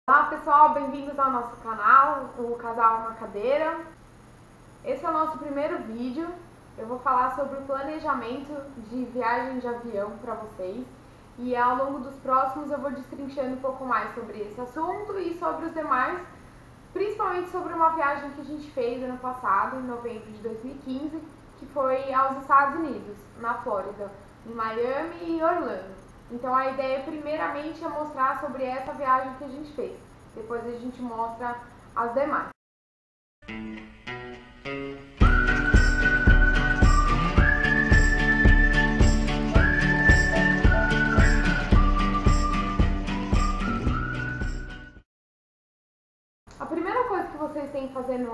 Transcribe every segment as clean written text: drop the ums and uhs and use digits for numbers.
Olá pessoal, bem-vindos ao nosso canal, o Casal na Cadeira. Esse é o nosso primeiro vídeo. Eu vou falar sobre o planejamento de viagem de avião para vocês. E ao longo dos próximos eu vou destrinchando um pouco mais sobre esse assunto e sobre os demais, principalmente sobre uma viagem que a gente fez ano passado, em novembro de 2015, que foi aos Estados Unidos, na Flórida, em Miami e Orlando. Então a ideia primeiramente é mostrar sobre essa viagem que a gente fez. Depois a gente mostra as demais. A primeira coisa que vocês têm que fazer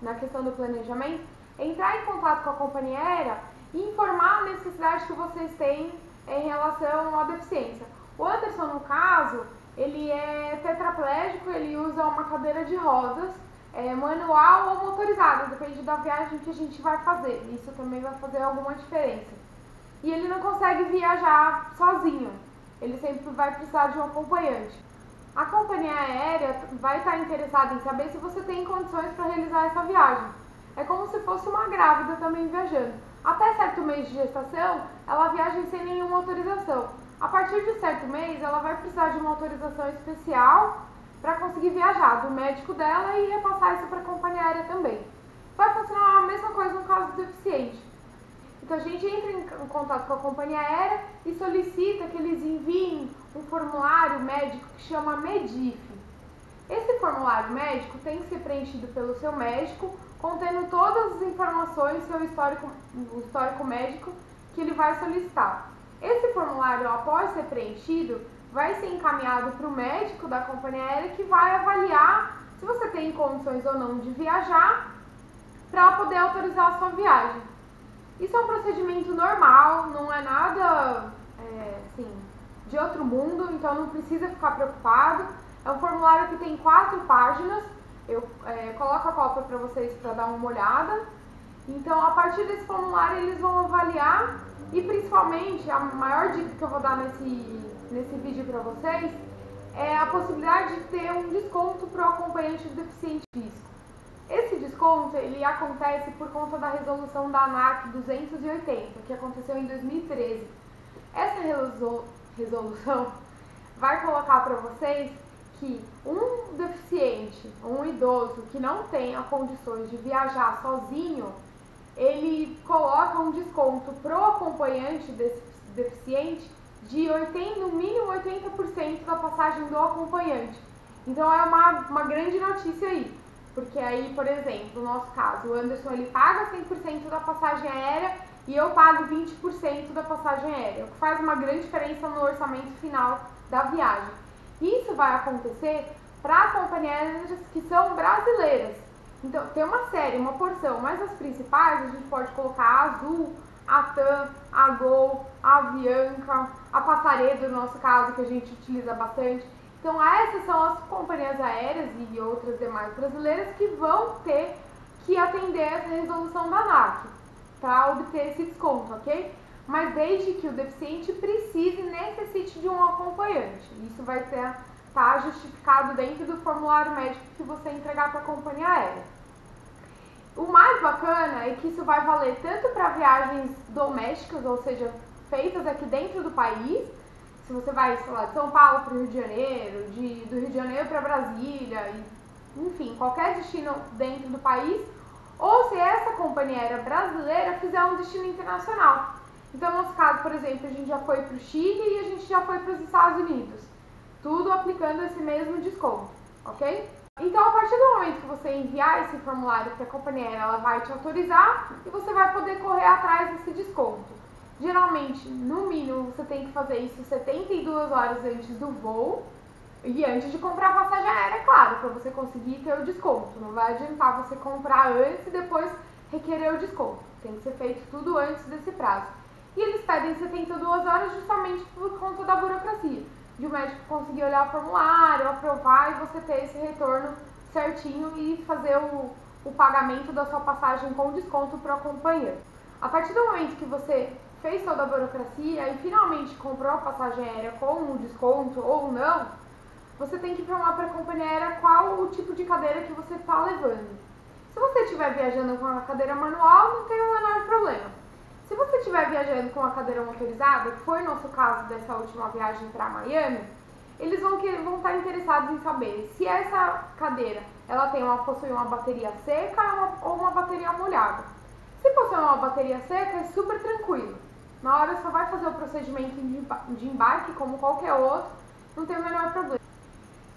na questão do planejamento é entrar em contato com a companhia aérea e informar a necessidade que vocês têm em relação à deficiência. O Anderson, no caso, ele é tetraplégico, ele usa uma cadeira de rodas, manual ou motorizada, depende da viagem que a gente vai fazer. Isso também vai fazer alguma diferença. E ele não consegue viajar sozinho, ele sempre vai precisar de um acompanhante. A companhia aérea vai estar interessada em saber se você tem condições para realizar essa viagem. É como se fosse uma grávida também viajando. Até certo mês de gestação, ela viaja sem nenhuma autorização. A partir de certo mês, ela vai precisar de uma autorização especial para conseguir viajar, do médico dela, e repassar isso para a companhia aérea também. Vai funcionar a mesma coisa no caso do deficiente. Então a gente entra em contato com a companhia aérea e solicita que eles enviem um formulário médico que chama MEDIF. Esse formulário médico tem que ser preenchido pelo seu médico, contendo todas as informações, seu histórico médico que ele vai solicitar. Esse formulário, após ser preenchido, vai ser encaminhado para o médico da companhia aérea, que vai avaliar se você tem condições ou não de viajar para poder autorizar a sua viagem. Isso é um procedimento normal, não é nada de outro mundo, então não precisa ficar preocupado. É um formulário que tem 4 páginas, eu coloco a cópia para vocês para dar uma olhada. Então, a partir desse formulário, eles vão avaliar e, principalmente, a maior dica que eu vou dar nesse vídeo para vocês é a possibilidade de ter um desconto para o acompanhante do deficiente físico. Esse desconto ele acontece por conta da resolução da ANAC 280, que aconteceu em 2013. Essa resolução vai colocar para vocês que um deficiente, um idoso que não tenha condições de viajar sozinho, ele coloca um desconto para o acompanhante desse deficiente de no mínimo 80% da passagem do acompanhante. Então é uma grande notícia aí. Porque aí, por exemplo, no nosso caso, o Anderson ele paga 100% da passagem aérea e eu pago 20% da passagem aérea, o que faz uma grande diferença no orçamento final da viagem. Isso vai acontecer para companhias aéreas que são brasileiras. Então, tem uma série, uma porção, mas as principais a gente pode colocar a Azul, a TAM, a Gol, a Avianca, a Passaredo, no nosso caso, que a gente utiliza bastante. Então, essas são as companhias aéreas e outras demais brasileiras que vão ter que atender essa resolução da ANAC para obter esse desconto, ok? Mas desde que o deficiente precise e necessite de um acompanhante. Isso vai estar justificado dentro do formulário médico que você entregar para a companhia aérea. O mais bacana é que isso vai valer tanto para viagens domésticas, ou seja, feitas aqui dentro do país. Se você vai, sei lá, de São Paulo para o Rio de Janeiro, do Rio de Janeiro para Brasília, enfim, qualquer destino dentro do país, ou se essa companhia aérea brasileira fizer um destino internacional. Então, no nosso caso, por exemplo, a gente já foi para o Chile e a gente já foi para os Estados Unidos, tudo aplicando esse mesmo desconto, ok? Então, a partir do momento que você enviar esse formulário para a companhia aérea, ela vai te autorizar e você vai poder correr atrás desse desconto. Geralmente, no mínimo, você tem que fazer isso 72 horas antes do voo e antes de comprar a passagem aérea, claro, para você conseguir ter o desconto. Não vai adiantar você comprar antes e depois requerer o desconto. Tem que ser feito tudo antes desse prazo. E eles pedem 72 horas justamente por conta da burocracia, de o médico conseguir olhar o formulário, aprovar e você ter esse retorno certinho e fazer o pagamento da sua passagem com desconto para o acompanhante. A partir do momento que você fez toda a burocracia e finalmente comprou a passagem aérea com um desconto ou não, você tem que informar para a companhia aérea qual o tipo de cadeira que você está levando. Se você estiver viajando com a cadeira manual, não tem o menor problema. Se você estiver viajando com a cadeira motorizada, que foi o nosso caso dessa última viagem para Miami, eles vão estar interessados em saber se essa cadeira ela possui uma bateria seca ou uma bateria molhada. Se possui uma bateria seca, é super tranquilo. Na hora só vai fazer o procedimento de embarque como qualquer outro, não tem o menor problema.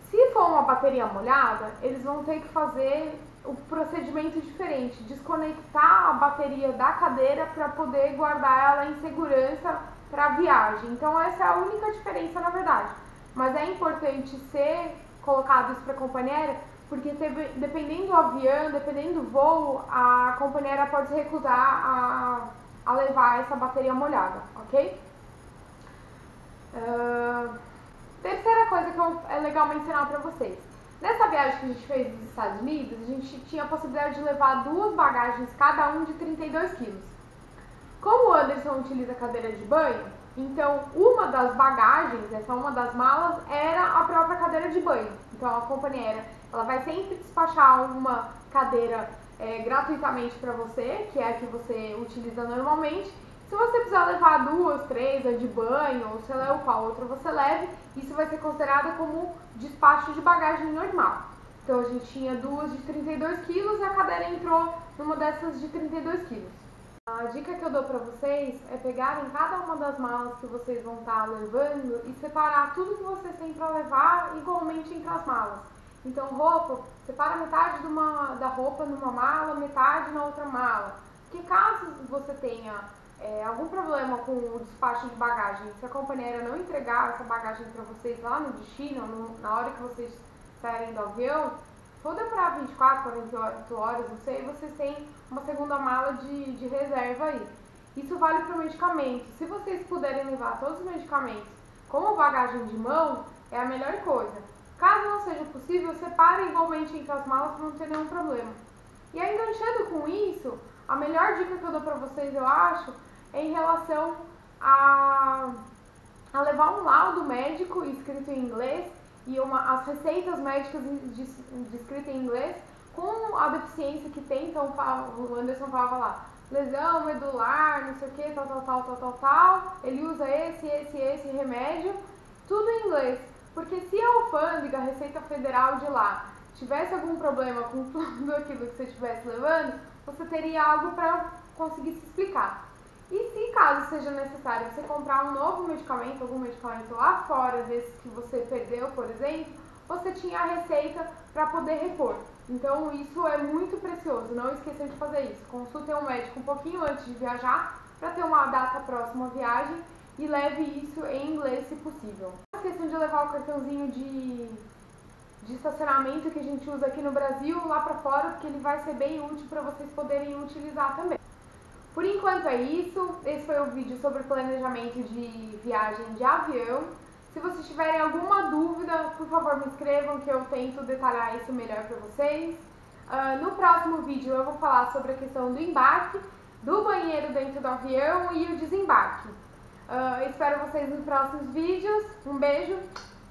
Se for uma bateria molhada, eles vão ter que fazer o procedimento diferente, desconectar a bateria da cadeira para poder guardar ela em segurança para a viagem. Então essa é a única diferença na verdade. Mas é importante ser colocado isso para a companhia aérea, porque dependendo do avião, dependendo do voo, a companhia aérea pode se recusar a levar essa bateria molhada, ok? Terceira coisa que é legal mencionar para vocês. Nessa viagem que a gente fez dos Estados Unidos, a gente tinha a possibilidade de levar 2 bagagens, cada um de 32 quilos. Como o Anderson utiliza cadeira de banho, então uma das bagagens, uma das malas, era a própria cadeira de banho. Então a companhia aérea ela vai sempre despachar uma cadeira gratuitamente para você, que é a que você utiliza normalmente. Se você precisar levar 2, 3, a de banho, ou sei lá qual outra você leve, isso vai ser considerado como despacho de bagagem normal. Então a gente tinha 2 de 32 quilos e a cadeira entrou numa dessas de 32 quilos. A dica que eu dou para vocês é pegarem cada uma das malas que vocês vão estar levando e separar tudo que vocês têm para levar igualmente entre as malas. Então roupa, separa metade da roupa numa mala, metade na outra mala. Porque caso você tenha algum problema com o despacho de bagagem, se a companhia aérea não entregar essa bagagem para vocês lá no destino, na hora que vocês saírem do avião, for demorar 24, 48 horas, não sei, vocês têm uma segunda mala de reserva aí. Isso vale para o medicamento. Se vocês puderem levar todos os medicamentos como bagagem de mão, é a melhor coisa. Caso não seja possível, separe igualmente entre as malas para não ter nenhum problema. E aí, enganchando com isso, a melhor dica que eu dou para vocês, eu acho, é em relação a levar um laudo médico escrito em inglês e as receitas médicas escritas em inglês com a deficiência que tem. Então o Anderson falava lá, lesão medular, não sei o que, tal. Ele usa esse remédio, tudo em inglês. Porque se a alfândega, a Receita Federal de lá, tivesse algum problema com tudo aquilo que você estivesse levando, você teria algo para conseguir se explicar. E se caso seja necessário você comprar um novo medicamento, algum medicamento lá fora desses que você perdeu, por exemplo, você tinha a receita para poder repor. Então isso é muito precioso, não esqueçam de fazer isso. Consultem um médico um pouquinho antes de viajar para ter uma data próxima à viagem e leve isso em inglês se possível. Não esqueçam de levar o cartãozinho de estacionamento que a gente usa aqui no Brasil lá para fora, porque ele vai ser bem útil para vocês poderem utilizar também. Por enquanto é isso, esse foi o vídeo sobre planejamento de viagem de avião. Se vocês tiverem alguma dúvida, por favor me escrevam que eu tento detalhar isso melhor para vocês. No próximo vídeo eu vou falar sobre a questão do embarque, do banheiro dentro do avião e o desembarque. Espero vocês nos próximos vídeos, um beijo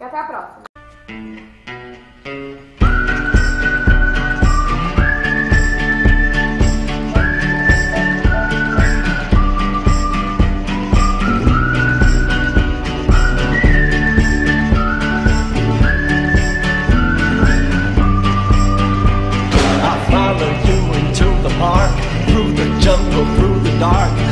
e até a próxima! Through the jungle, through the dark.